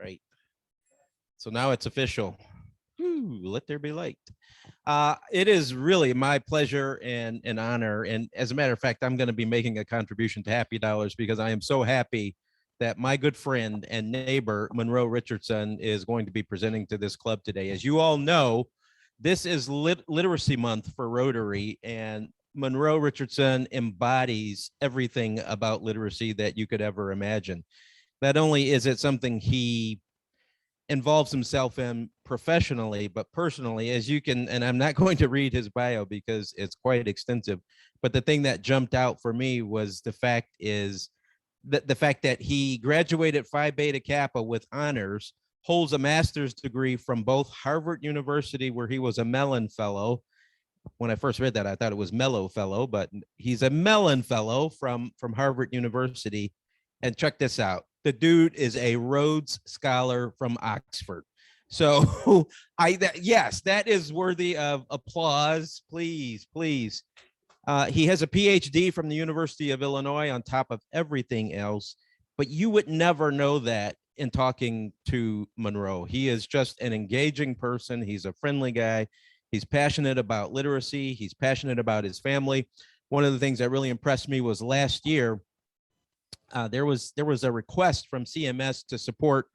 Right. So now it's official. Whew, let there be light. It is really my pleasure and an honor. And as a matter of fact, I'm going to be making a contribution to Happy Dollars because I am so happy that my good friend and neighbor, Munro Richardson, is going to be presenting to this club today. As you all know, this is Literacy Month for Rotary, and Munro Richardson embodies everything about literacy that you could ever imagine. Not only is it something he involves himself in professionally, but personally, as you can, and I'm not going to read his bio because it's quite extensive, but the thing that jumped out for me was the fact that he graduated Phi Beta Kappa with honors, holds a master's degree from both Harvard University, where he was a Mellon Fellow. When I first read that, I thought it was Mellow Fellow, but he's a Mellon Fellow from Harvard University. And check this out. The dude is a Rhodes Scholar from Oxford. So yes, that is worthy of applause. Please, please. He has a PhD from the University of Illinois on top of everything else, but you would never know that in talking to Munro. He is just an engaging person. He's a friendly guy. He's passionate about literacy. He's passionate about his family. One of the things that really impressed me was last year, there was a request from CMS to support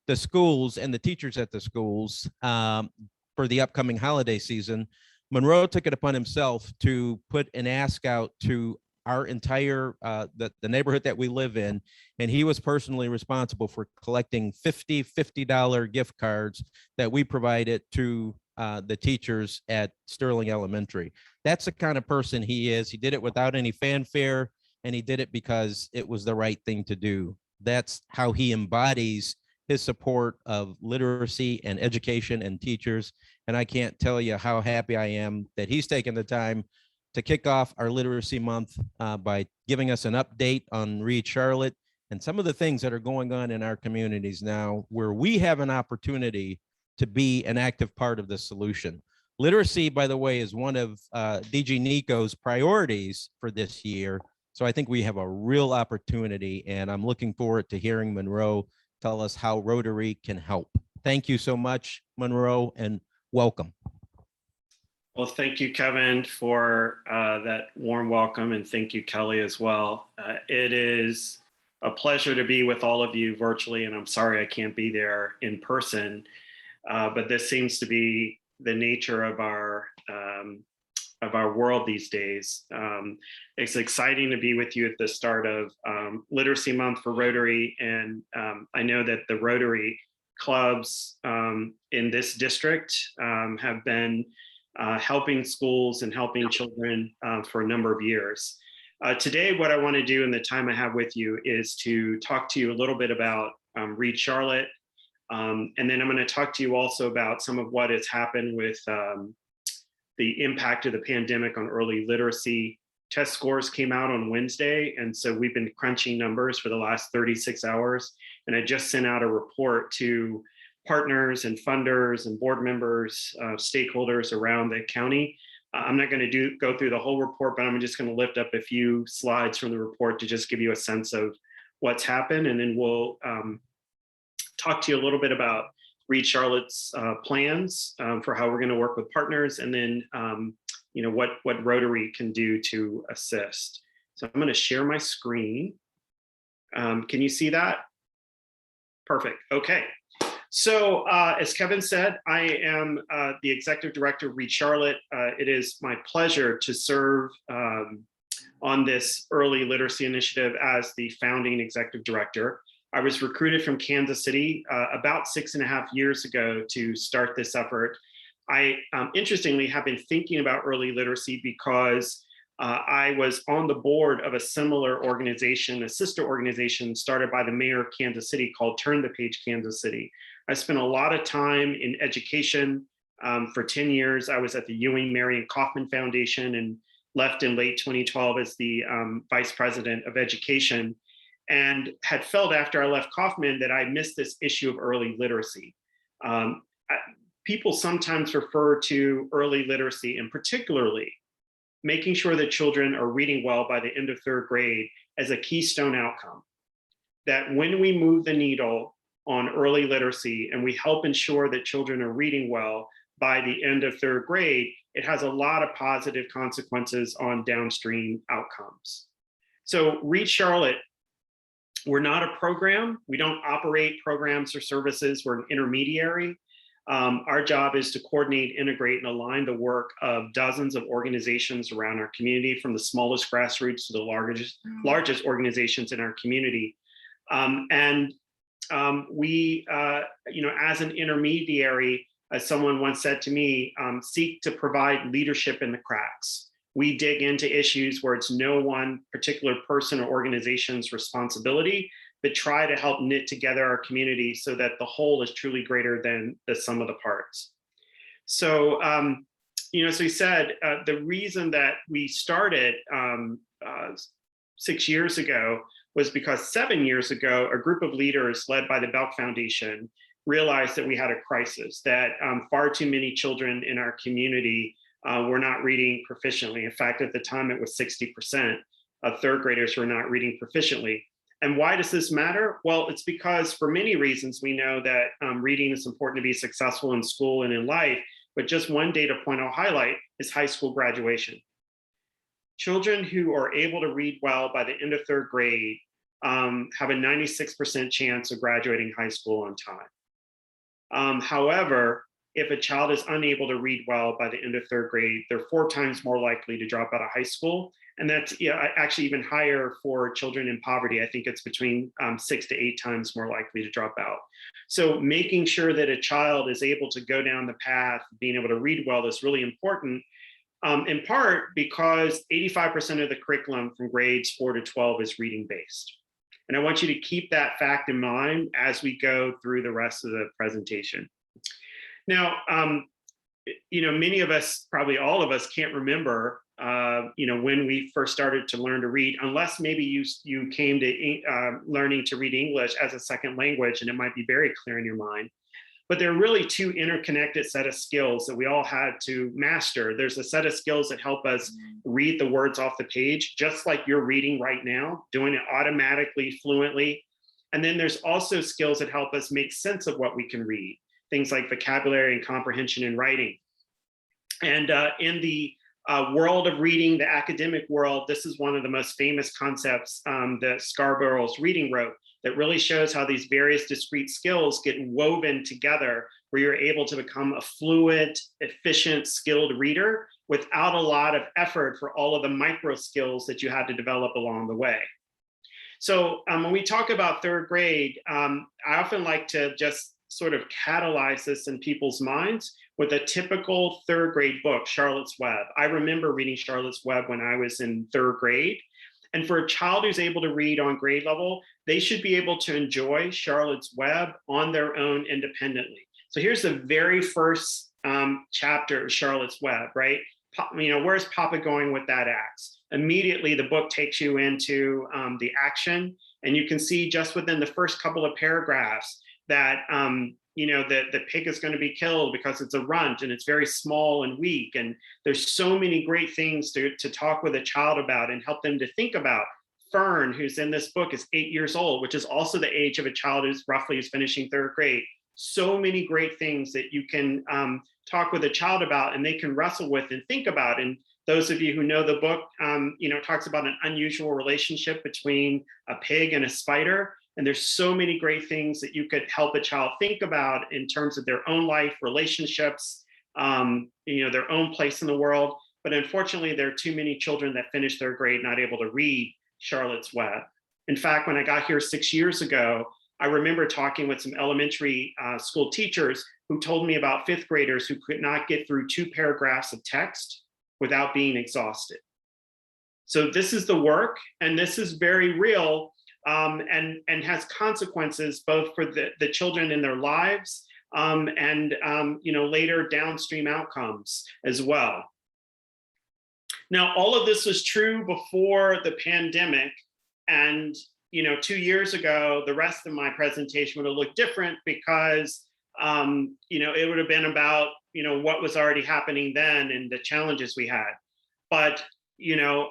the schools and the teachers at the schools for the upcoming holiday season. Munro took it upon himself to put an ask out to our entire the neighborhood that we live in, and he was personally responsible for collecting $50 gift cards that we provided to the teachers at Sterling Elementary. That's the kind of person he is. He did it without any fanfare, and he did it because it was the right thing to do. That's how he embodies his support of literacy and education and teachers. And I can't tell you how happy I am that he's taken the time to kick off our Literacy Month by giving us an update on Read Charlotte and some of the things that are going on in our communities now, where we have an opportunity to be an active part of the solution. Literacy, by the way, is one of DG Nico's priorities for this year. So I think we have a real opportunity, and I'm looking forward to hearing Munro tell us how Rotary can help. Thank you so much, Munro, and welcome. Well, thank you, Kevin, for that warm welcome, and thank you, Kelly, as well. It is a pleasure to be with all of you virtually, and I'm sorry I can't be there in person, but this seems to be the nature of our world these days. It's exciting to be with you at the start of Literacy Month for Rotary, and I know that the Rotary clubs in this district have been helping schools and helping children for a number of years. Today, what I want to do in the time I have with you is to talk to you a little bit about Read Charlotte, and then I'm going to talk to you also about some of what has happened with the impact of the pandemic on early literacy. Test scores came out on Wednesday, and so we've been crunching numbers for the last 36 hours. And I just sent out a report to partners and funders and board members, stakeholders around the county. I'm not going to go through the whole report, but I'm just going to lift up a few slides from the report to just give you a sense of what's happened. And then we'll talk to you a little bit about Read Charlotte's plans for how we're going to work with partners, and then what Rotary can do to assist. So I'm going to share my screen. Can you see that? Perfect. Okay. So as Kevin said, I am the Executive Director of Read Charlotte. It is my pleasure to serve on this early literacy initiative as the founding Executive Director. I was recruited from Kansas City about 6.5 years ago to start this effort. I interestingly have been thinking about early literacy because I was on the board of a similar organization, a sister organization started by the mayor of Kansas City called Turn the Page Kansas City. I spent a lot of time in education. For 10 years, I was at the Ewing Marion Kauffman Foundation and left in late 2012 as the vice president of education, and had felt after I left Kauffman that I missed this issue of early literacy. People sometimes refer to early literacy, and particularly making sure that children are reading well by the end of 3rd grade, as a keystone outcome. That when we move the needle on early literacy, and we help ensure that children are reading well by the end of third grade, it has a lot of positive consequences on downstream outcomes. So Read Charlotte, we're not a program. We don't operate programs or services. We're an intermediary. Our job is to coordinate, integrate, and align the work of dozens of organizations around our community, from the smallest grassroots to the largest organizations in our community. We, as an intermediary, as someone once said to me, seek to provide leadership in the cracks. We dig into issues where it's no one particular person or organization's responsibility, but try to help knit together our community so that the whole is truly greater than the sum of the parts. So, so he said, the reason that we started 6 years ago was because 7 years ago, a group of leaders led by the Belk Foundation realized that we had a crisis, that far too many children in our community were not reading proficiently. In fact, at the time, it was 60% of third graders were not reading proficiently. And why does this matter? Well, it's because for many reasons, we know that reading is important to be successful in school and in life. But just one data point I'll highlight is high school graduation. Children who are able to read well by the end of third grade have a 96% chance of graduating high school on time. However, if a child is unable to read well by the end of third grade, they're 4 times more likely to drop out of high school. And that's actually even higher for children in poverty. I think it's between 6 to 8 times more likely to drop out. So making sure that a child is able to go down the path, being able to read well, is really important, in part because 85% of the curriculum from grades 4 to 12 is reading based. And I want you to keep that fact in mind as we go through the rest of the presentation. Now, many of us, probably all of us, can't remember, when we first started to learn to read, unless maybe you came to learning to read English as a second language, and it might be very clear in your mind. But there are really 2 interconnected set of skills that we all had to master. There's a set of skills that help us read the words off the page, just like you're reading right now, doing it automatically, fluently. And then there's also skills that help us make sense of what we can read, things like vocabulary and comprehension and writing. And in the world of reading, the academic world, this is one of the most famous concepts that Scarborough's Reading wrote, that really shows how these various discrete skills get woven together, where you're able to become a fluid, efficient, skilled reader without a lot of effort for all of the micro skills that you had to develop along the way. So when we talk about third grade, I often like to just sort of catalyze this in people's minds with a typical third grade book, Charlotte's Web. I remember reading Charlotte's Web when I was in third grade. And for a child who's able to read on grade level, they should be able to enjoy Charlotte's Web on their own independently. So here's the very first chapter of Charlotte's Web, right? Where's Papa going with that axe? Immediately, the book takes you into the action, and you can see just within the first couple of paragraphs that the pig is going to be killed because it's a runt and it's very small and weak. And there's so many great things to talk with a child about and help them to think about. Fern, who's in this book, is 8 years old, which is also the age of a child who's finishing third grade. So many great things that you can talk with a child about and they can wrestle with and think about. And those of you who know the book, talks about an unusual relationship between a pig and a spider. And there's so many great things that you could help a child think about in terms of their own life, relationships, their own place in the world. But unfortunately, there are too many children that finish third grade not able to read Charlotte's Web. In fact, when I got here 6 years ago, I remember talking with some elementary school teachers who told me about 5th graders who could not get through 2 paragraphs of text without being exhausted. So this is the work, and this is very real. And has consequences both for the children in their lives and later downstream outcomes as well. Now, all of this was true before the pandemic, and 2 years ago, the rest of my presentation would have looked different because it would have been about what was already happening then and the challenges we had. But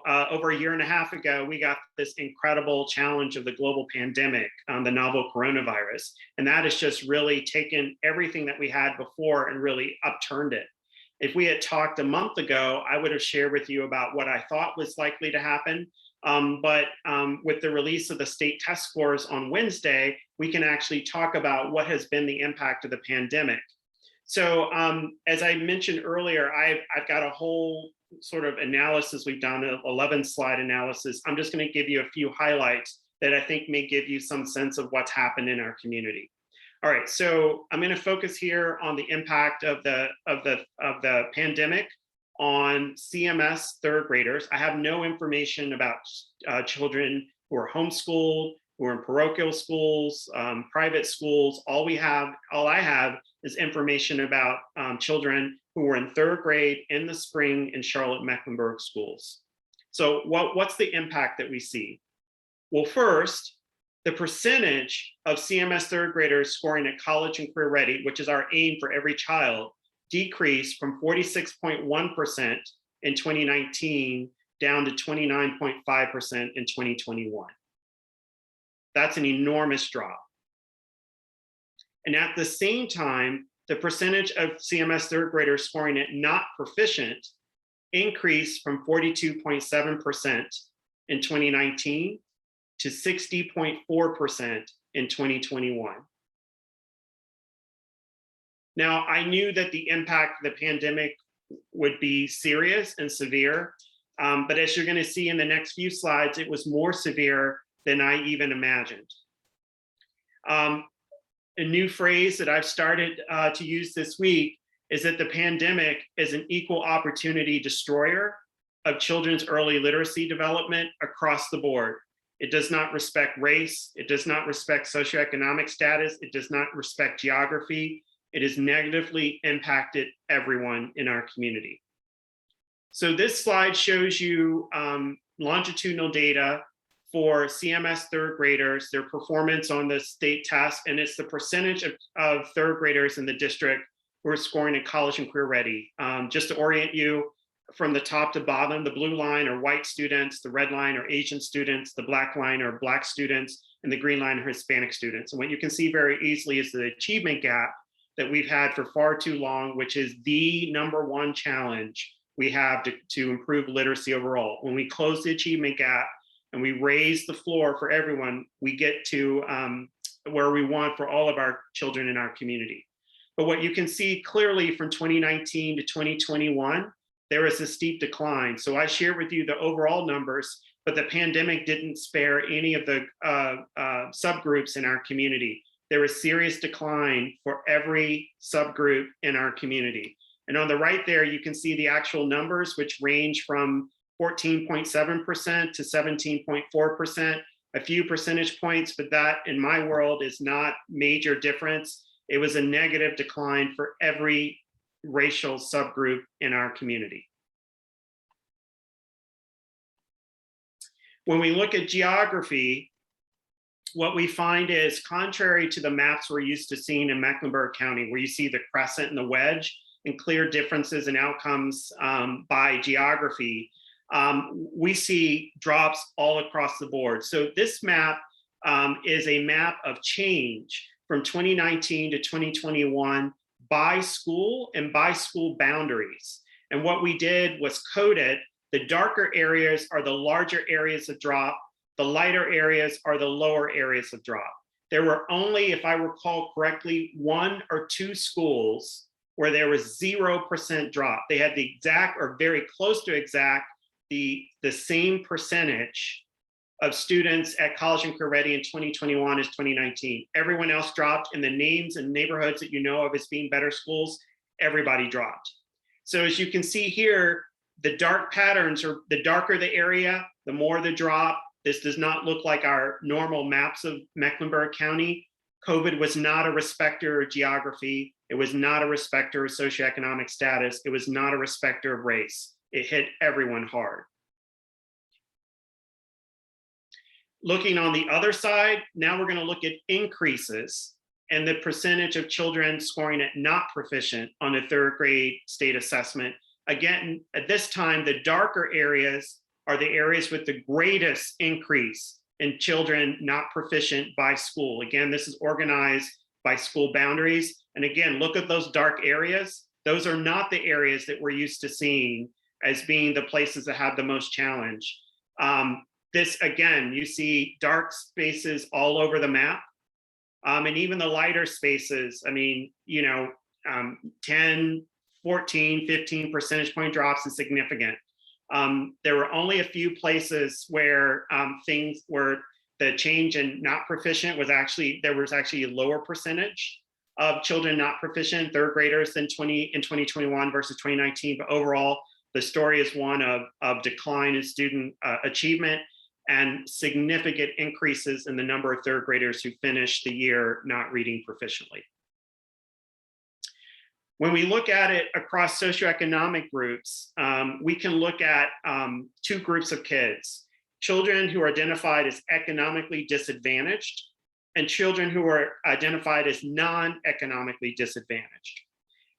over a year and a half ago, we got this incredible challenge of the global pandemic, the novel coronavirus. And that has just really taken everything that we had before and really upturned it. If we had talked a month ago, I would have shared with you about what I thought was likely to happen. But with the release of the state test scores on Wednesday, we can actually talk about what has been the impact of the pandemic. So as I mentioned earlier, I've got a whole sort of analysis we've done, an 11 slide analysis. I'm just going to give you a few highlights that I think may give you some sense of what's happened in our community. All right, so I'm going to focus here on the impact of the pandemic on CMS third graders. I have no information about children who are homeschooled, who are in parochial schools, private schools. All I have is information about children who were in third grade in the spring in Charlotte-Mecklenburg schools. So what's the impact that we see? Well, first, the percentage of CMS third graders scoring at college and career ready, which is our aim for every child, decreased from 46.1% in 2019 down to 29.5% in 2021. That's an enormous drop. And at the same time, the percentage of CMS third graders scoring at not proficient increased from 42.7% in 2019 to 60.4% in 2021. Now, I knew that the impact of the pandemic would be serious and severe, but as you're going to see in the next few slides, it was more severe than I even imagined. A new phrase that I've started to use this week is that the pandemic is an equal opportunity destroyer of children's early literacy development across the board. It does not respect race. It does not respect socioeconomic status. It does not respect geography. It has negatively impacted everyone in our community. So this slide shows you longitudinal data for CMS third graders, their performance on the state test, and it's the percentage of third graders in the district who are scoring at college and career ready. Just to orient you, from the top to bottom, the blue line are white students, the red line are Asian students, the black line are black students, and the green line are Hispanic students. And what you can see very easily is the achievement gap that we've had for far too long, which is the #1 challenge we have to improve literacy overall. When we close the achievement gap and we raise the floor for everyone, we get to where we want for all of our children in our community. But what you can see clearly from 2019 to 2021, there is a steep decline. So I shared with you the overall numbers, but the pandemic didn't spare any of the subgroups in our community. There was serious decline for every subgroup in our community. And on the right there, you can see the actual numbers, which range from 14.7% to 17.4%, a few percentage points, but that in my world is not major difference. It was a negative decline for every racial subgroup in our community. When we look at geography, what we find is, contrary to the maps we're used to seeing in Mecklenburg County, where you see the crescent and the wedge and clear differences in outcomes by geography, we see drops all across the board. So this map is a map of change from 2019 to 2021 by school and by school boundaries. And what we did was code it. The darker areas are the larger areas of drop. The lighter areas are the lower areas of drop. There were only, if I recall correctly, 1 or 2 schools where there was 0% drop. They had the exact or very close to exact the same percentage of students at college and career ready in 2021 as 2019. Everyone else dropped, in the names and neighborhoods that you know of as being better schools, everybody dropped. So as you can see here, the dark patterns, or the darker the area, the more the drop. This does not look like our normal maps of Mecklenburg County. COVID was not a respecter of geography. It was not a respecter of socioeconomic status. It was not a respecter of race. It hit everyone hard. Looking on the other side, now we're going to look at increases and the percentage of children scoring at not proficient on a third grade state assessment. Again, at this time, the darker areas are the areas with the greatest increase in children not proficient by school. Again, this is organized by school boundaries. And again, look at those dark areas. Those are not the areas that we're used to seeing as being the places that have the most challenge. This, again, you see dark spaces all over the map. And even the lighter spaces, I mean, 10, 14, 15 percentage point drops is significant. There were only a few places where things were the change in not proficient was actually, there was actually a lower percentage of children not proficient, third graders in 2021 versus 2019. But overall, the story is one of decline in student achievement and significant increases in the number of third graders who finished the year not reading proficiently. When we look at it across socioeconomic groups, we can look at two groups of kids: children who are identified as economically disadvantaged and children who are identified as non-economically disadvantaged.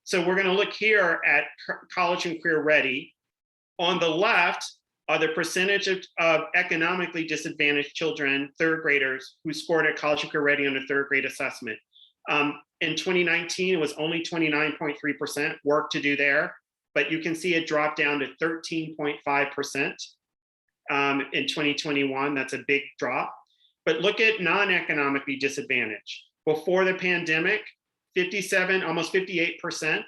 So we're going to look here at college and career ready. On the left are the percentage of economically disadvantaged children, third graders, who scored at college and career ready on a third grade assessment. In 2019, it was only 29.3%, work to do there, but you can see it dropped down to 13.5% in 2021. That's a big drop. But look at non-economically disadvantaged. Before the pandemic, 57, almost 58%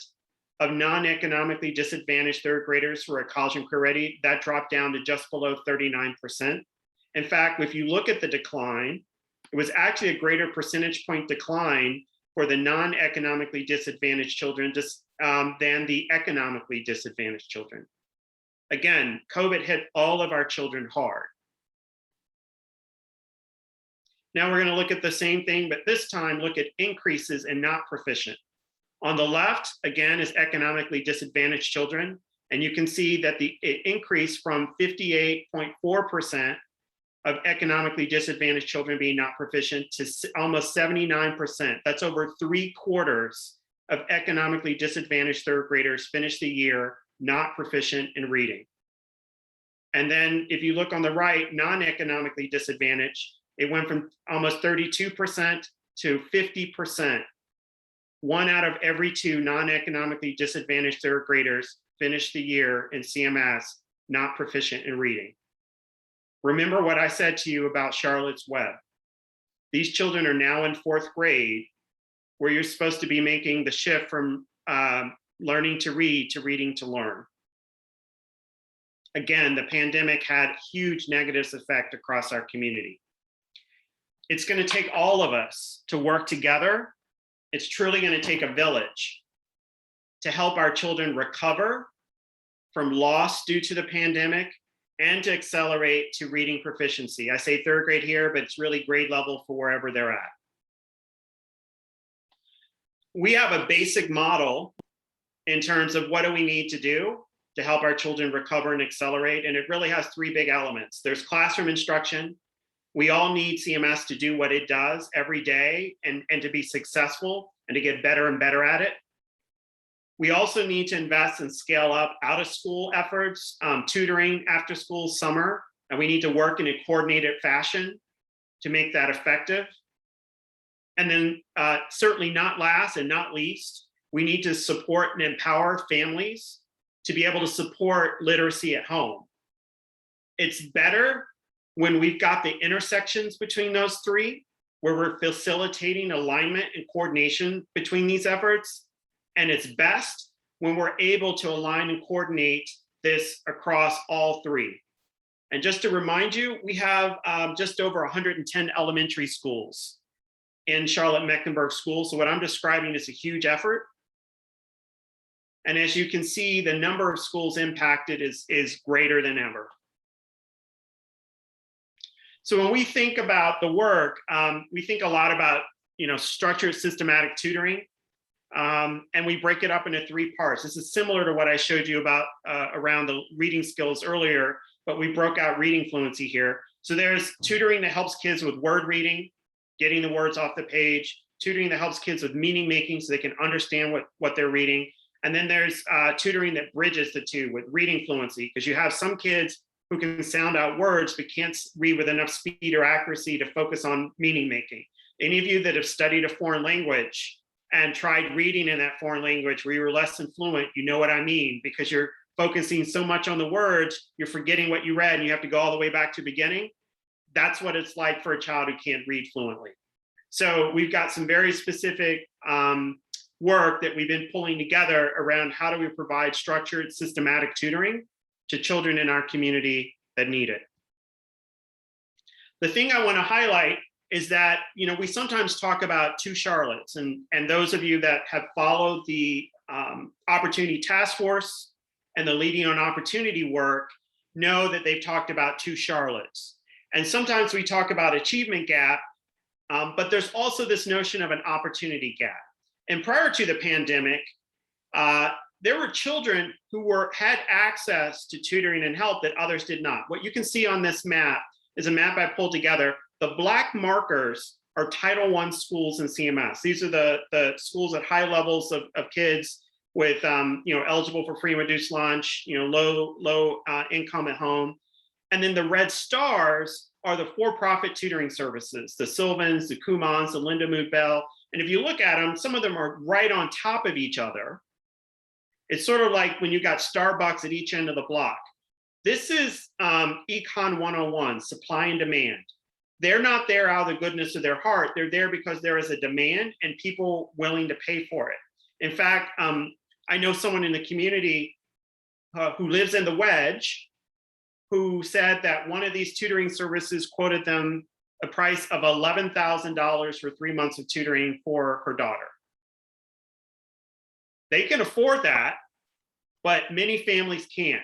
of non-economically disadvantaged third graders were at college and career ready. That dropped down to just below 39%. In fact, if you look at the decline, it was actually a greater percentage point decline for the non-economically disadvantaged children than the economically disadvantaged children. Again, COVID hit all of our children hard. Now we're going to look at the same thing, but this time look at increases in not proficient. On the left, again, is economically disadvantaged children. And you can see that it increased from 58.4% of economically disadvantaged children being not proficient to almost 79%. That's over 3/4 of economically disadvantaged third graders finished the year not proficient in reading. And then if you look on the right, non-economically disadvantaged, it went from almost 32% to 50%. 1 out of every 2 non-economically disadvantaged third graders finished the year in CMS not proficient in reading. Remember what I said to you about Charlotte's Web. These children are now in 4th grade, where you're supposed to be making the shift from learning to read to reading to learn. Again, the pandemic had huge negative effect across our community. It's going to take all of us to work together. It's truly going to take a village to help our children recover from loss due to the pandemic and to accelerate to reading proficiency. I say third grade here, but it's really grade level for wherever they're at. We have a basic model in terms of what do we need to do to help our children recover and accelerate. And it really has 3 big elements. There's classroom instruction. We all need CMS to do what it does every day and to be successful and to get better and better at it. We also need to invest and scale up out of school efforts, tutoring, after school, summer, and we need to work in a coordinated fashion to make that effective. And then certainly not last and not least, we need to support and empower families to be able to support literacy at home. It's better when we've got the intersections between those 3, where we're facilitating alignment and coordination between these efforts. And it's best when we're able to align and coordinate this across all 3. And just to remind you, we have just over 110 elementary schools in Charlotte-Mecklenburg schools. So what I'm describing is a huge effort. And as you can see, the number of schools impacted is greater than ever. So when we think about the work, we think a lot about structured systematic tutoring. And we break it up into 3 parts. This is similar to what I showed you about around the reading skills earlier, but we broke out reading fluency here. So there's tutoring that helps kids with word reading, getting the words off the page, tutoring that helps kids with meaning making so they can understand what they're reading. And then there's tutoring that bridges the 2 with reading fluency, because you have some kids who can sound out words but can't read with enough speed or accuracy to focus on meaning making. Any of you that have studied a foreign language and tried reading in that foreign language where you were less than fluent, you know what I mean, because you're focusing so much on the words, you're forgetting what you read and you have to go all the way back to the beginning. That's what it's like for a child who can't read fluently. So we've got some very specific work that we've been pulling together around how do we provide structured, systematic tutoring to children in our community that need it. The thing I want to highlight is that, you know, we sometimes talk about two Charlottes, and those of you that have followed the Opportunity Task Force and the Leading on Opportunity work know that they've talked about two Charlottes. And sometimes we talk about achievement gap, but there's also this notion of an opportunity gap. And prior to the pandemic, there were children who had access to tutoring and help that others did not. What you can see on this map is a map I pulled together. The black markers are Title I schools in CMS. These are the schools at high levels of kids with eligible for free and reduced lunch, low income at home. And then the red stars are the for-profit tutoring services, the Sylvans, the Kumans, the Linda Mood Bell. And if you look at them, some of them are right on top of each other. It's sort of like when you got Starbucks at each end of the block. This is Econ 101, supply and demand. They're not there out of the goodness of their heart. They're there because there is a demand and people willing to pay for it. In fact, I know someone in the community who lives in the Wedge who said that one of these tutoring services quoted them a price of $11,000 for 3 months of tutoring for her daughter. They can afford that, but many families can't.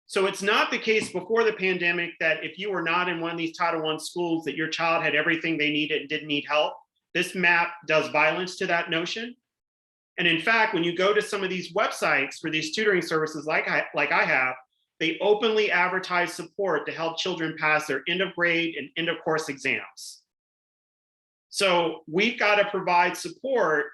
So it's not the case before the pandemic that if you were not in one of these Title I schools that your child had everything they needed and didn't need help. This map does violence to that notion. And in fact, when you go to some of these websites for these tutoring services like I have, they openly advertise support to help children pass their end of grade and end of course exams. So we've got to provide support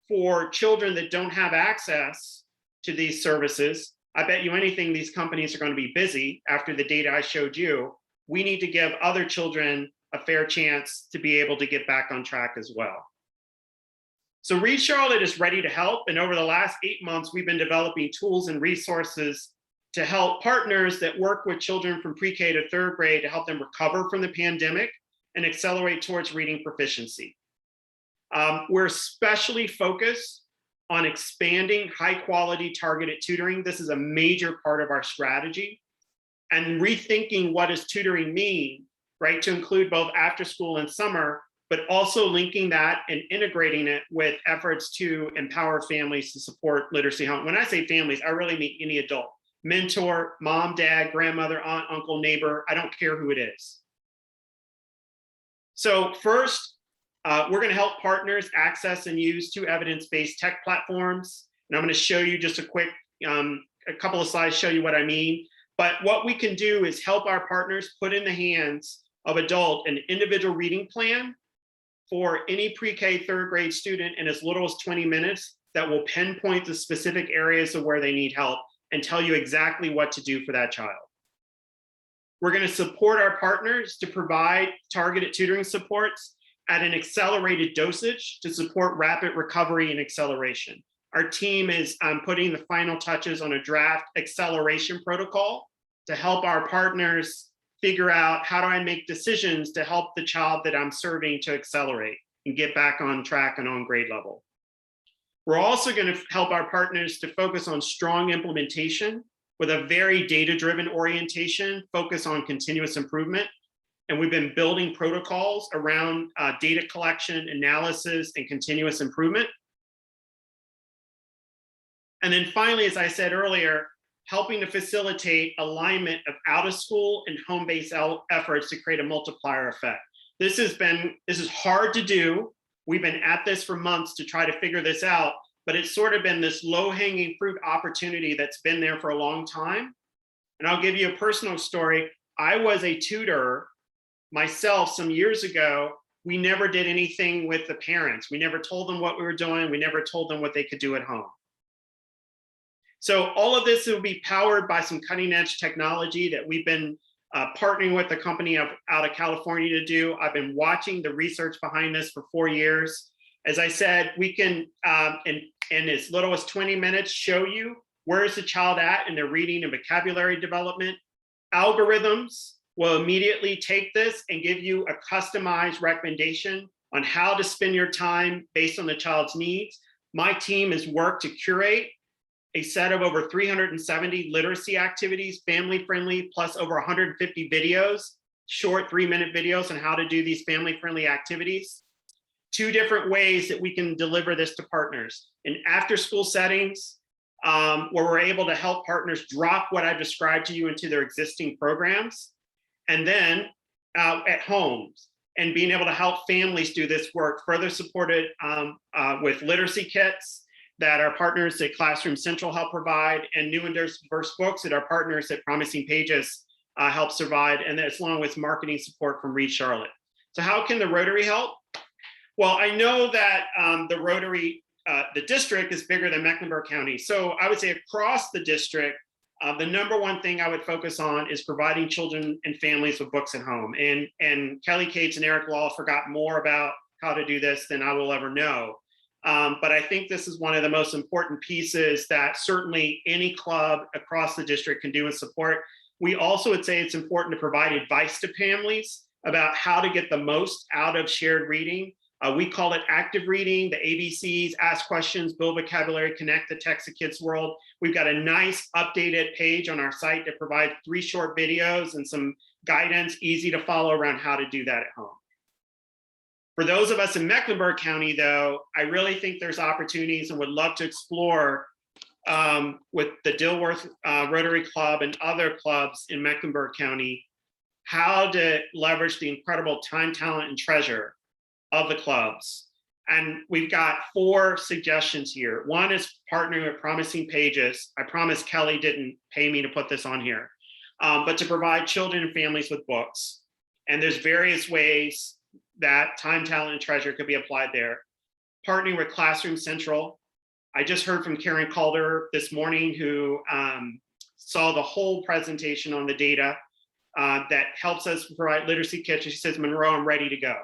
for children that don't have access to these services. I bet you anything these companies are going to be busy after the data I showed you. We need to give other children a fair chance to be able to get back on track as well. So Read Charlotte is ready to help. And over the last 8 months, we've been developing tools and resources to help partners that work with children from pre-K to 3rd grade to help them recover from the pandemic and accelerate towards reading proficiency. We're especially focused on expanding high quality targeted tutoring. This is a major part of our strategy, and rethinking what does tutoring mean, right? To include both after school and summer, but also linking that and integrating it with efforts to empower families to support literacy home. When I say families, I really mean any adult, mentor, mom, dad, grandmother, aunt, uncle, neighbor, I don't care who it is. So first, we're going to help partners access and use 2 evidence-based tech platforms. And I'm going to show you just a quick, a couple of slides show you what I mean. But what we can do is help our partners put in the hands of adult an individual reading plan for any pre-K 3rd grade student in as little as 20 minutes that will pinpoint the specific areas of where they need help and tell you exactly what to do for that child. We're going to support our partners to provide targeted tutoring supports at an accelerated dosage to support rapid recovery and acceleration. Our team is putting the final touches on a draft acceleration protocol to help our partners figure out how do I make decisions to help the child that I'm serving to accelerate and get back on track and on grade level. We're also going to help our partners to focus on strong implementation with a very data-driven orientation, focus on continuous improvement. And we've been building protocols around data collection, analysis, and continuous improvement. And then finally, as I said earlier, helping to facilitate alignment of out-of-school and home-based efforts to create a multiplier effect. This is hard to do. We've been at this for months to try to figure this out, but it's sort of been this low-hanging fruit opportunity that's been there for a long time. And I'll give you a personal story. I was a tutor myself some years ago. We never did anything with the parents. We never told them what we were doing. We never told them what they could do at home. So all of this will be powered by some cutting edge technology that we've been partnering with a company out of California to do. I've been watching the research behind this for 4 years. As I said, we can, in as little as 20 minutes, show you where is the child at in their reading and vocabulary development. Algorithms will immediately take this and give you a customized recommendation on how to spend your time based on the child's needs. My team has worked to curate a set of over 370 literacy activities, family-friendly, plus over 150 videos, short 3-minute videos on how to do these family-friendly activities. 2 different ways that we can deliver this to partners: in after-school settings, where we're able to help partners drop what I've described to you into their existing programs, and then at homes, and being able to help families do this work, further supported with literacy kits that our partners at Classroom Central help provide, and new and diverse books that our partners at Promising Pages help provide, and that's along with marketing support from Read Charlotte. So how can the Rotary help? Well, I know that the Rotary, the district is bigger than Mecklenburg County. So I would say across the district, the number one thing I would focus on is providing children and families with books at home. And Kelly Cates and Eric Law forgot more about how to do this than I will ever know. But I think this is one of the most important pieces that certainly any club across the district can do and support. We also would say it's important to provide advice to families about how to get the most out of shared reading. We call it active reading, the ABCs, ask questions, build vocabulary, connect the text to kids world. We've got a nice updated page on our site that provides 3 short videos and some guidance, easy to follow around how to do that at home. For those of us in Mecklenburg County, though, I really think there's opportunities and would love to explore with the Dilworth Rotary Club and other clubs in Mecklenburg County, how to leverage the incredible time, talent, and treasure of the clubs. And we've got 4 suggestions here. One is partnering with Promising Pages. I promise Kelly didn't pay me to put this on here, but to provide children and families with books. And there's various ways that time, talent, and treasure could be applied there. Partnering with Classroom Central. I just heard from Karen Calder this morning, who saw the whole presentation on the data that helps us provide literacy kits. She says, Munro, I'm ready to go.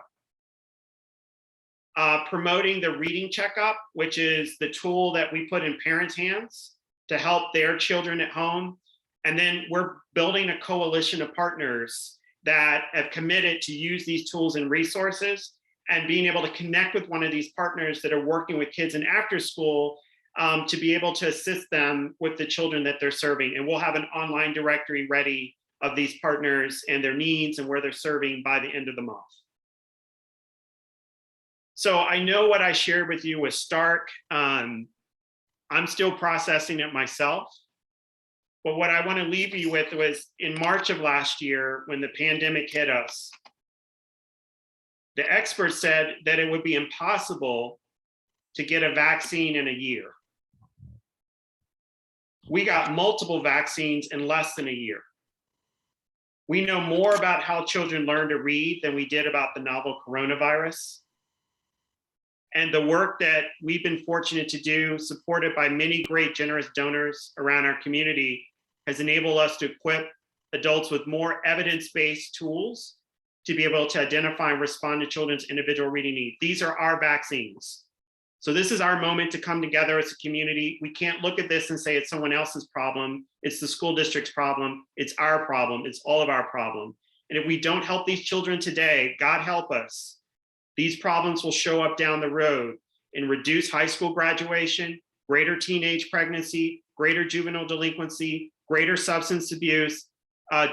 Promoting the reading checkup, which is the tool that we put in parents' hands to help their children at home. And then we're building a coalition of partners that have committed to use these tools and resources, and being able to connect with one of these partners that are working with kids in after school to be able to assist them with the children that they're serving. And we'll have an online directory ready of these partners and their needs and where they're serving by the end of the month. So I know what I shared with you was stark. I'm still processing it myself. But what I want to leave you with was in March of last year, when the pandemic hit us, the experts said that it would be impossible to get a vaccine in a year. We got multiple vaccines in less than a year. We know more about how children learn to read than we did about the novel coronavirus. And the work that we've been fortunate to do, supported by many great generous donors around our community, has enabled us to equip adults with more evidence-based tools to be able to identify and respond to children's individual reading needs. These are our vaccines. So this is our moment to come together as a community. We can't look at this and say it's someone else's problem. It's the school district's problem. It's our problem. It's all of our problem. And if we don't help these children today, God help us, these problems will show up down the road in reduced high school graduation, greater teenage pregnancy, greater juvenile delinquency, greater substance abuse,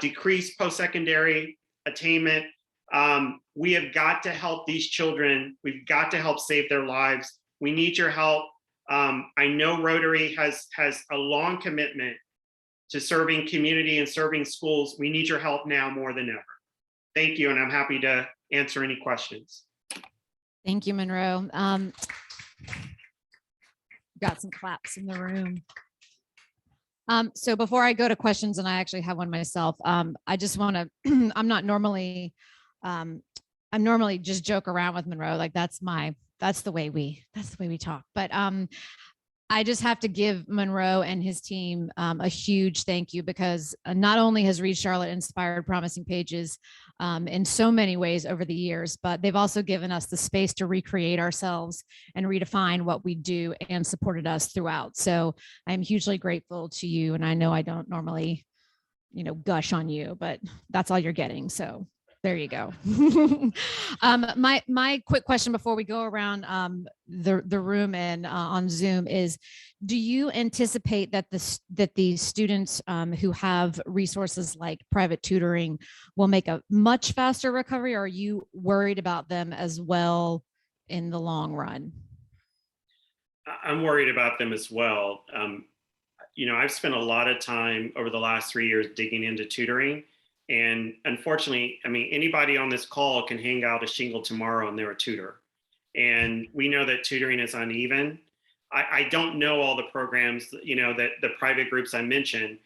decreased post-secondary attainment. We have got to help these children. We've got to help save their lives. We need your help. I know Rotary has a long commitment to serving community and serving schools. We need your help now more than ever. Thank you, and I'm happy to answer any questions. Thank you, Munro. Got some claps in the room. So before I go to questions, and I actually have one myself, I just want to, I'm normally just joke around with Munro. Like that's the way we talk. But I just have to give Munro and his team a huge thank you, because not only has Read Charlotte inspired Promising Pages in so many ways over the years, but they've also given us the space to recreate ourselves and redefine what we do, and supported us throughout. So I'm hugely grateful to you. And I know I don't normally, gush on you, but that's all you're getting. So there you go. My quick question before we go around the room and on Zoom is: do you anticipate that the students who have resources like private tutoring will make a much faster recovery, or are you worried about them as well in the long run? I'm worried about them as well. I've spent a lot of time over the last 3 years digging into tutoring. And unfortunately, anybody on this call can hang out a shingle tomorrow and they're a tutor. And we know that tutoring is uneven. I don't know all the programs, that the private groups I mentioned.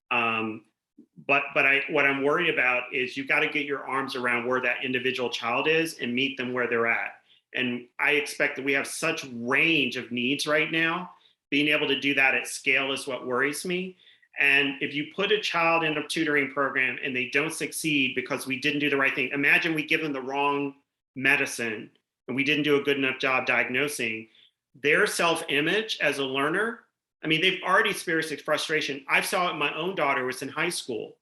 But what I'm worried about is you've got to get your arms around where that individual child is and meet them where they're at. And I expect that we have such range of needs right now. Being able to do that at scale is what worries me. And if you put a child in a tutoring program and they don't succeed because we didn't do the right thing, imagine we give them the wrong medicine and we didn't do a good enough job diagnosing their self-image as a learner. They've already experienced frustration. I saw it. My own daughter was in high school.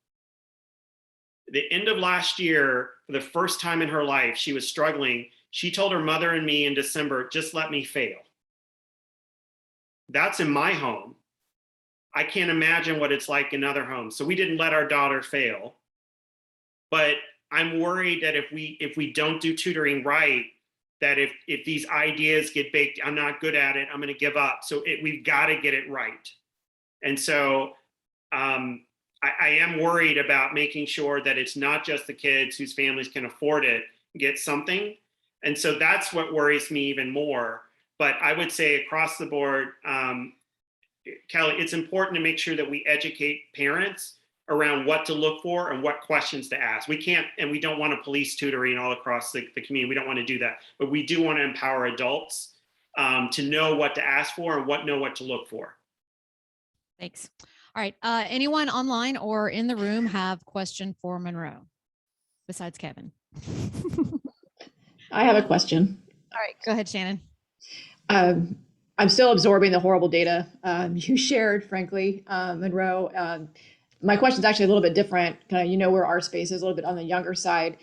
The end of last year, for the first time in her life, she was struggling. She told her mother and me in December, just let me fail. That's in my home. I can't imagine what it's like in other homes. So we didn't let our daughter fail. But I'm worried that if we don't do tutoring right, that if these ideas get baked, I'm not good at it, I'm going to give up. So we've got to get it right. And so I am worried about making sure that it's not just the kids whose families can afford it get something. And so that's what worries me even more. But I would say across the board, Kelly, it's important to make sure that we educate parents around what to look for and what questions to ask. We can't, and we don't want to police tutoring all across the community. We don't want to do that, but we do want to empower adults to know what to ask for and know what to look for. Thanks. All right. Anyone online or in the room have a question for Munro besides Kevin? I have a question. All right, go ahead, Shannon. I'm still absorbing the horrible data you shared, frankly, Munro. My question is actually a little bit different. Where our space is a little bit on the younger side.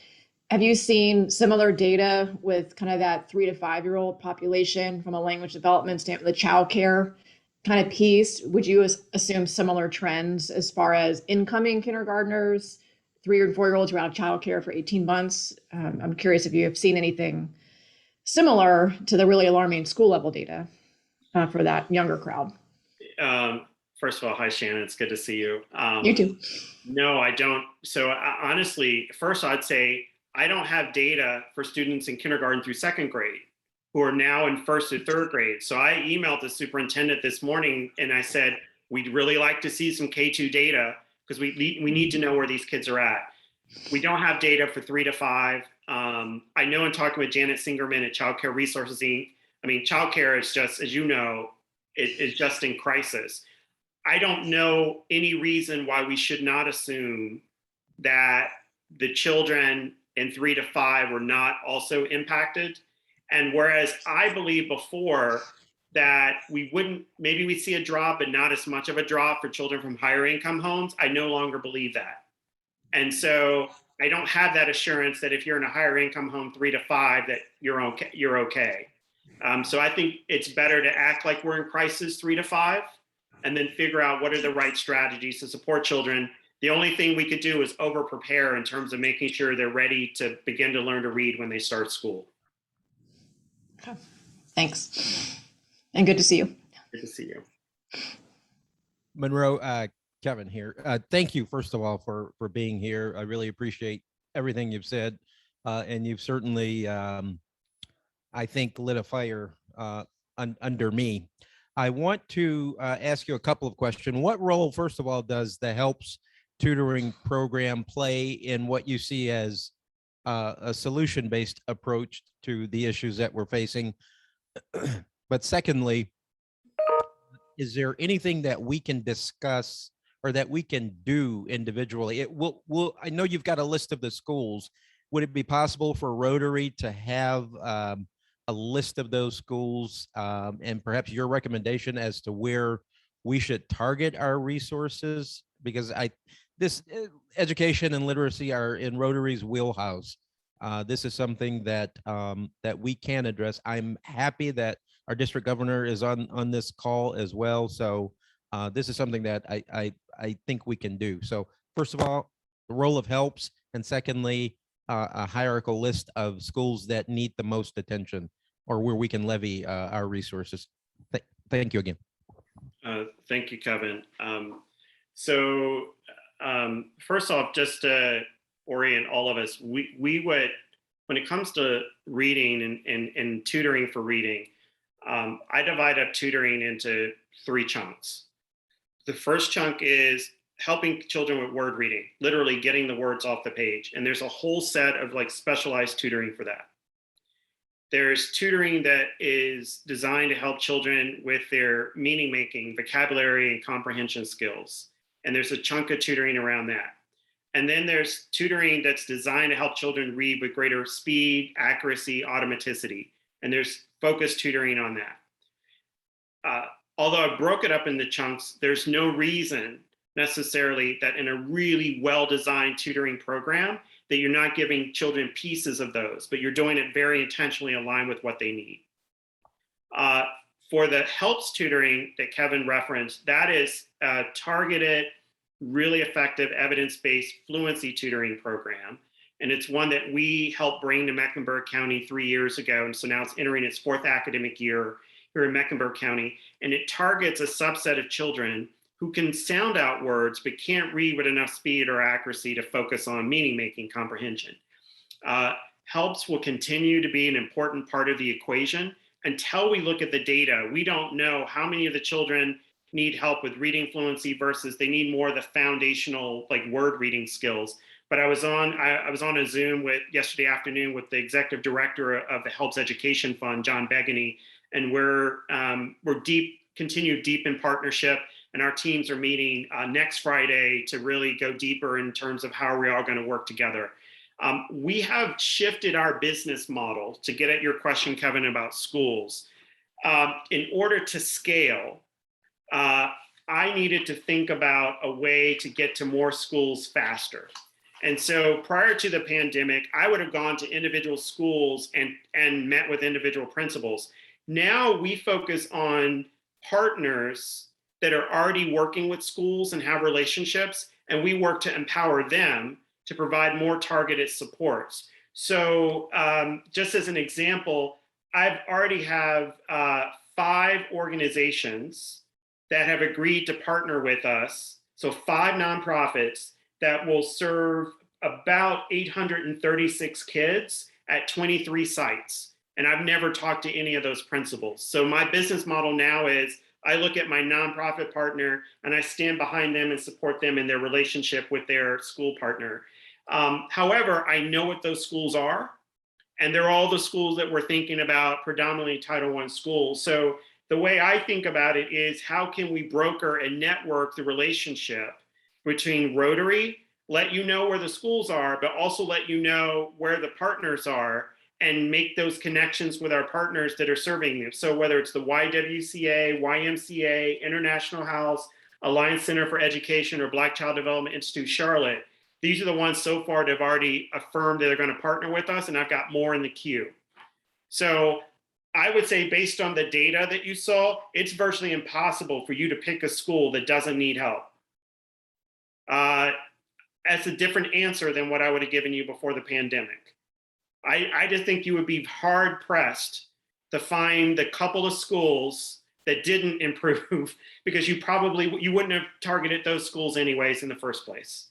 Have you seen similar data with kind of that 3 to 5 year old population from a language development standpoint, the childcare kind of piece? Would you assume similar trends as far as incoming kindergartners, 3 and 4 year olds who are out of childcare for 18 months? I'm curious if you have seen anything similar to the really alarming school level data for that younger crowd. First of all, hi, Shannon. It's good to see you. You too. No, I don't. So honestly, first I'd say I don't have data for students in kindergarten through 2nd grade who are now in 1st to 3rd grade. So I emailed the superintendent this morning and I said, we'd really like to see some K2 data because we need to know where these kids are at. We don't have data for 3 to 5. I know in talking with Janet Singerman at Child Care Resources Inc., childcare is just, as you know, it's just in crisis. I don't know any reason why we should not assume that the children in 3 to 5 were not also impacted. And whereas I believe before that maybe we'd see a drop, but not as much of a drop for children from higher income homes, I no longer believe that. And so I don't have that assurance that if you're in a higher income home 3 to 5, that you're okay. So I think it's better to act like we're in crisis 3 to 5 and then figure out what are the right strategies to support children. The only thing we could do is over prepare in terms of making sure they're ready to begin to learn to read when they start school. Okay. Thanks. And good to see you. Good to see you. Munro, Kevin here. Thank you, first of all, for being here. I really appreciate everything you've said. And you've certainly, I think, lit a fire under me. I want to ask you a couple of questions. What role, first of all, does the HELPS tutoring program play in what you see as a solution-based approach to the issues that we're facing? But secondly, is there anything that we can discuss or that we can do individually? I know you've got a list of the schools. Would it be possible for Rotary to have a list of those schools and perhaps your recommendation as to where we should target our resources? Because this education and literacy are in Rotary's wheelhouse. This is something that that we can address. I'm happy that our district governor is on this call as well. So this is something that I think we can do. So first of all, the role of helps, and secondly, a hierarchical list of schools that need the most attention or where we can levy our resources. Thank you again. Thank you, Kevin. First off, just to orient all of us, we would, when it comes to reading and tutoring for reading, I divide up tutoring into 3 chunks. The first chunk is helping children with word reading, literally getting the words off the page. And there's a whole set of like specialized tutoring for that. There's tutoring that is designed to help children with their meaning making, vocabulary, and comprehension skills. And there's a chunk of tutoring around that. And then there's tutoring that's designed to help children read with greater speed, accuracy, automaticity. And there's focused tutoring on that. Although I broke it up into chunks, there's no reason necessarily that in a really well-designed tutoring program that you're not giving children pieces of those, but you're doing it very intentionally aligned with what they need. For the helps tutoring that Kevin referenced, that is a targeted, really effective evidence-based fluency tutoring program. And it's one that we helped bring to Mecklenburg County 3 years ago. And so now it's entering its 4th academic year here in Mecklenburg County. And it targets a subset of children who can sound out words, but can't read with enough speed or accuracy to focus on meaning-making comprehension. Helps will continue to be an important part of the equation. Until we look at the data, we don't know how many of the children need help with reading fluency versus they need more of the foundational like word reading skills. But I was on a Zoom yesterday afternoon with the executive director of the Helps Education Fund, John Begany, and we're continued deep in partnership. And our teams are meeting next Friday to really go deeper in terms of how we're all going to work together. We have shifted our business model to get at your question, Kevin, about schools. In order to scale, I needed to think about a way to get to more schools faster. And so prior to the pandemic, I would have gone to individual schools and met with individual principals. Now we focus on partners that are already working with schools and have relationships, and we work to empower them to provide more targeted supports. So just as an example, I've already have 5 organizations that have agreed to partner with us. So 5 nonprofits that will serve about 836 kids at 23 sites. And I've never talked to any of those principals. So my business model now is I look at my nonprofit partner and I stand behind them and support them in their relationship with their school partner. However, I know what those schools are, and they're all the schools that we're thinking about, predominantly Title I schools. So the way I think about it is how can we broker and network the relationship between Rotary, let you know where the schools are, but also let you know where the partners are, and make those connections with our partners that are serving them. So whether it's the YWCA, YMCA, International House, Alliance Center for Education, or Black Child Development Institute Charlotte, these are the ones so far that have already affirmed that they're going to partner with us, and I've got more in the queue. So I would say based on the data that you saw, it's virtually impossible for you to pick a school that doesn't need help. That's a different answer than what I would have given you before the pandemic. I just think you would be hard pressed to find the couple of schools that didn't improve because you wouldn't have targeted those schools anyways in the first place.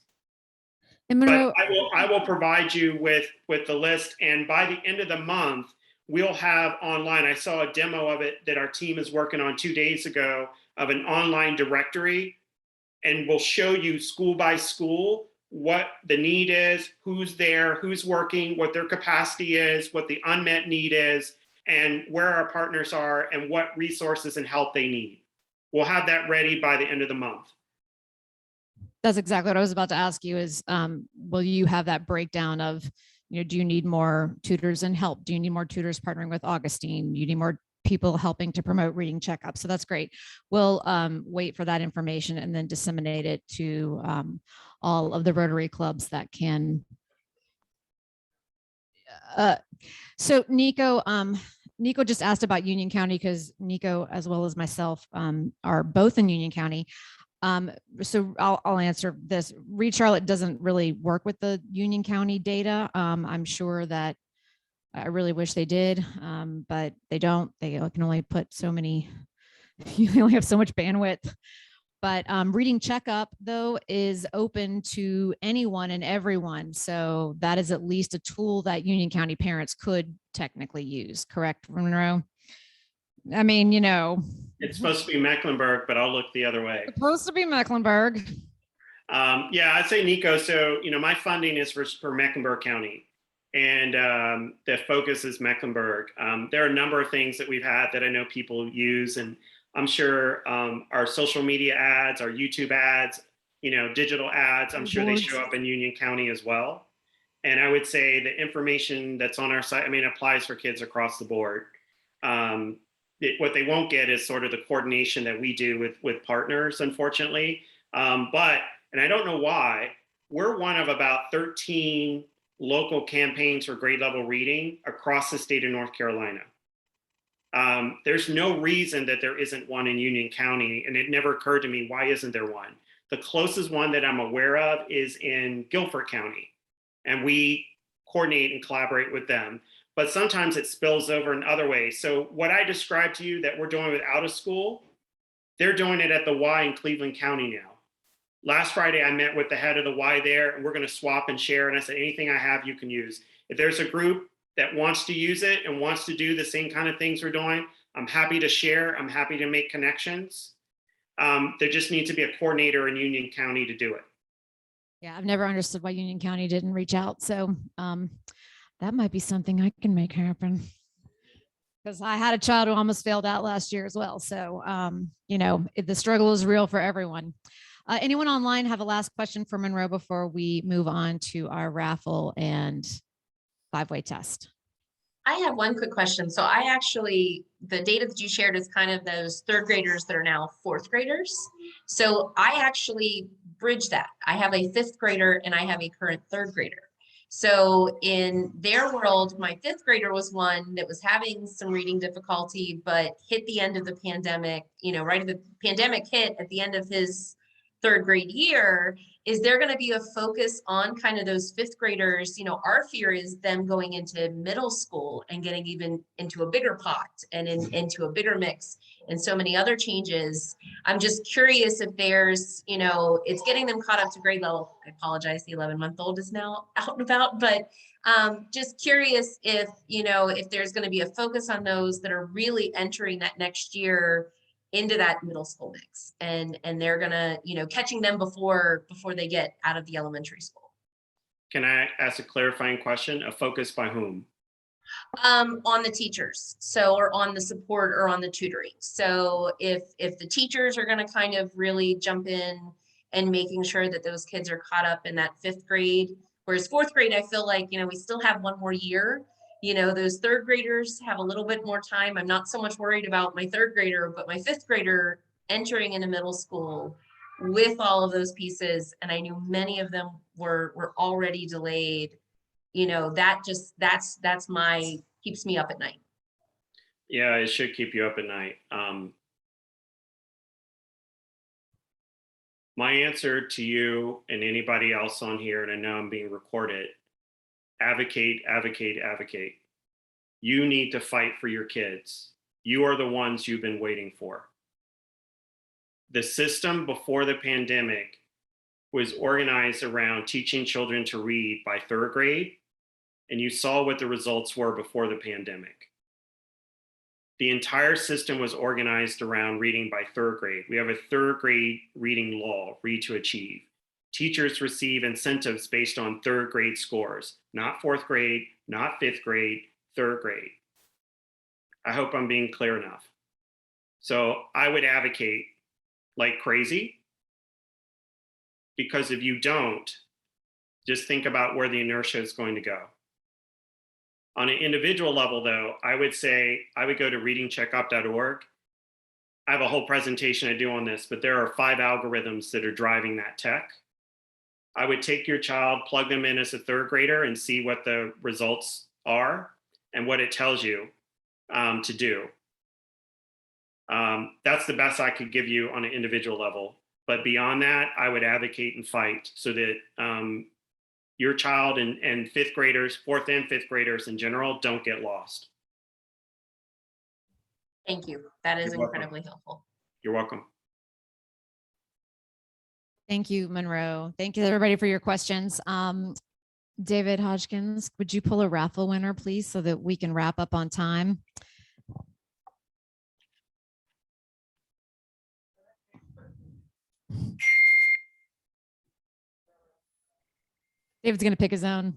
And Munro, But I will provide you with the list, and by the end of the month, we'll have online. I saw a demo of it that our team is working on 2 days ago of an online directory, and we'll show you school by school what the need is, who's there, who's working, what their capacity is, what the unmet need is, and where our partners are and what resources and help they need. we'll have that ready by the end of the month. That's exactly what I was about to ask you is, will you have that breakdown of, do you need more tutors and help? Do you need more tutors partnering with Augustine? Do you need more people helping to promote reading checkups? So that's great. We'll wait for that information and then disseminate it to all of the Rotary clubs that can. So Nico just asked about Union County because Nico, as well as myself, are both in Union County. So I'll answer this. Read Charlotte doesn't really work with the Union County data. I'm sure that I really wish they did, but they don't. They can only put so many, you only have so much bandwidth. But reading checkup, though, is open to anyone and everyone. So that is at least a tool that Union County parents could technically use. Correct, Munro? I mean, It's supposed to be Mecklenburg, but I'll look the other way. Supposed to be Mecklenburg. Yeah, I'd say Nico. So, my funding is for Mecklenburg County, and the focus is Mecklenburg. There are a number of things that we've had that I know people use, and I'm sure our social media ads, our YouTube ads, digital ads, I'm sure they show up in Union County as well. And I would say the information that's on our site, applies for kids across the board. What they won't get is sort of the coordination that we do with partners, unfortunately. And I don't know why, we're one of about 13 local campaigns for grade level reading across the state of North Carolina. There's no reason that there isn't one in Union County, and it never occurred to me, why isn't there one? The closest one that I'm aware of is in Guilford County, and we coordinate and collaborate with them. But sometimes it spills over in other ways. So what I described to you that we're doing with out of school, they're doing it at the Y in Cleveland County now. Last Friday, I met with the head of the Y there, and we're going to swap and share. And I said, anything I have, you can use. If there's a group that wants to use it and wants to do the same kind of things we're doing, I'm happy to share. I'm happy to make connections. There just needs to be a coordinator in Union County to do it. Yeah, I've never understood why Union County didn't reach out. So that might be something I can make happen. Because I had a child who almost failed out last year as well. So, the struggle is real for everyone. Anyone online have a last question for Munro before we move on to our raffle and 5-way test? I have one quick question. So the data that you shared is kind of those third graders that are now fourth graders. So I actually bridge that. I have a fifth grader and I have a current third grader. So in their world, my fifth grader was one that was having some reading difficulty, but hit the end of the pandemic, right as the pandemic hit at the end of his third grade year. Is there going to be a focus on kind of those fifth graders? Our fear is them going into middle school and getting even into a bigger pot and into a bigger mix and so many other changes. I'm just curious if there's, it's getting them caught up to grade level. I apologize, the 11-month-old is now out and about, but just curious if, if there's going to be a focus on those that are really entering that next year into that middle school mix, and they're gonna, catching them before they get out of the elementary school. Can I ask a clarifying question? A focus by whom? On the teachers, or on the support or on the tutoring. So if the teachers are gonna kind of really jump in and making sure that those kids are caught up in that fifth grade, whereas fourth grade, I feel like, we still have one more year. Those third graders have a little bit more time. I'm not so much worried about my third grader, but my fifth grader entering into middle school with all of those pieces. And I knew many of them were already delayed. That's keeps me up at night. Yeah, it should keep you up at night. My answer to you and anybody else on here, and I know I'm being recorded, advocate, advocate, advocate. You need to fight for your kids. You are the ones you've been waiting for. The system before the pandemic was organized around teaching children to read by third grade, and you saw what the results were before the pandemic. The entire system was organized around reading by third grade. We have a third grade reading law, Read to Achieve. Teachers receive incentives based on third grade scores, not fourth grade, not fifth grade, third grade. I hope I'm being clear enough. So I would advocate like crazy. Because if you don't, just think about where the inertia is going to go. On an individual level, though, I would say I would go to readingcheckup.org. I have a whole presentation I do on this, but there are 5 algorithms that are driving that tech. I would take your child, plug them in as a 3rd grader, and see what the results are and what it tells you to do. That's the best I could give you on an individual level. But beyond that, I would advocate and fight so that your child and 5th graders, 4th and 5th graders in general, don't get lost. Thank you. That is You're welcome. incredibly helpful. You're welcome. Thank you, Munro. Thank you, everybody, for your questions. David Hodgkins, would you pull a raffle winner, please, so that we can wrap up on time? David's going to pick his own.